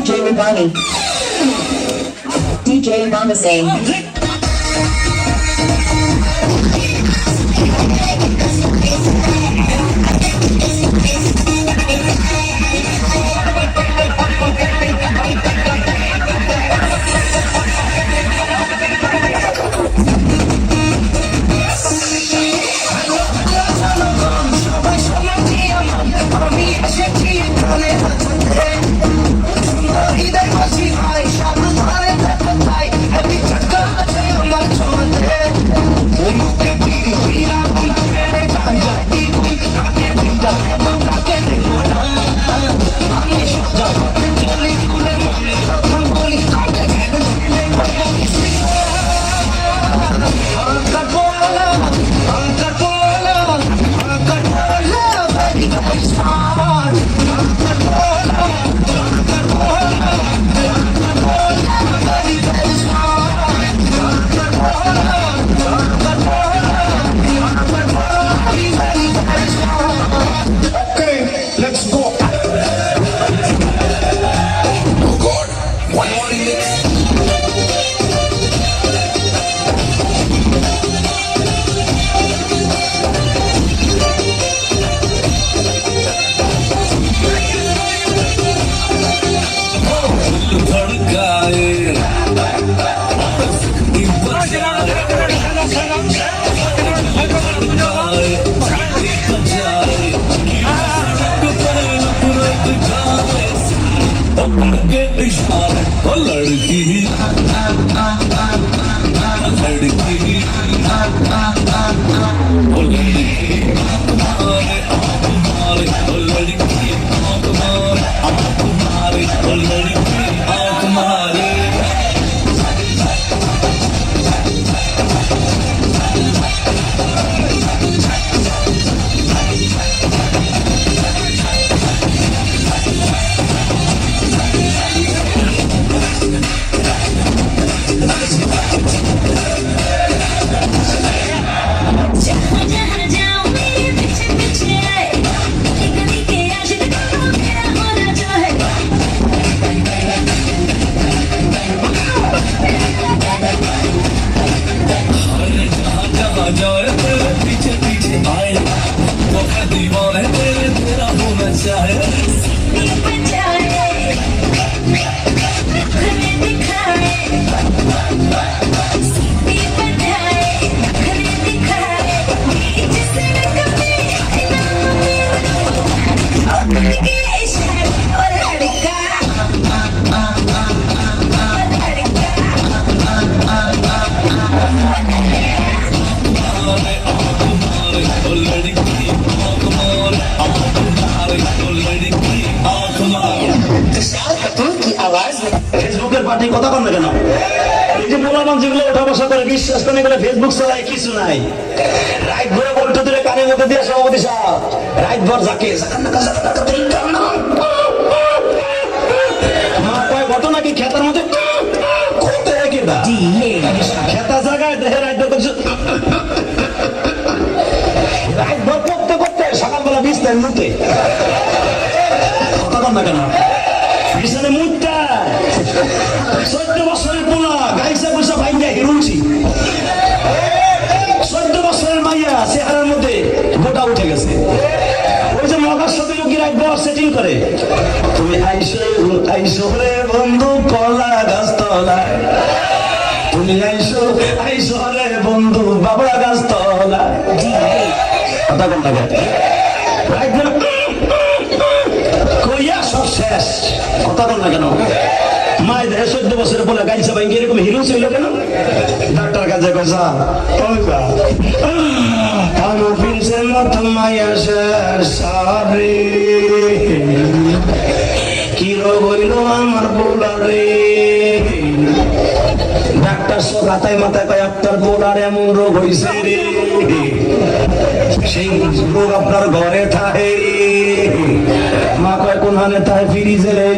DJ Rabani. DJ Mama Singh. ফেসবুকের party কথা কন না কেন? এই যে মোলামান যেগুলো ওঠা বসা করে বিশ্বাস করে এগুলো ফেসবুক চালায় কিছু নাই। রাইট ভরে বলতে দিলে কানের মধ্যে দিয়ে সভাপতি সাহেব রাইট ভর যাকে মা কয় ঘটনা কি খেতার মধ্যে খেতা জায়গায় দেখে রাইট ভর করছে রাইট ভর করতে করতে সকালবেলা বিছনায় মুতে কথা কন না কেন? বিছানে মুতটা 14 বছরের পোলা গাইসা গুসা ভাইঙ্গা হিরুছি 14 বছরের মাইয়া চেহারার মধ্যে গোটা উঠে গেছে। ওই যে মগার সাথে লোকের একবার সেটিং করে তুমি আইসো রে বন্ধু কলা গাছ তলায়, তুমি আইসো রে বন্ধু বাবলা গাছ তলায়। কথা কোন লাগে কইয়া সব শেষ। কথা বল না কেন? মায়ের দেহে 14 বছরের বলে গাইছে ভাই এরকম হিরো ছিল কেন? ডাক্তার কাছে কইছা আমি পিনসের মতো মাইয়া সারে কি রোগ হইল আমার বোলারে। ডাক্তার সব হাতায় মাথায় কয় আপনার বোলার এমন রোগ হইছে রে, সেই রোগ আপনার ঘরে থাকে। মা কয় কোন হানে তাই ফিরিছে রে।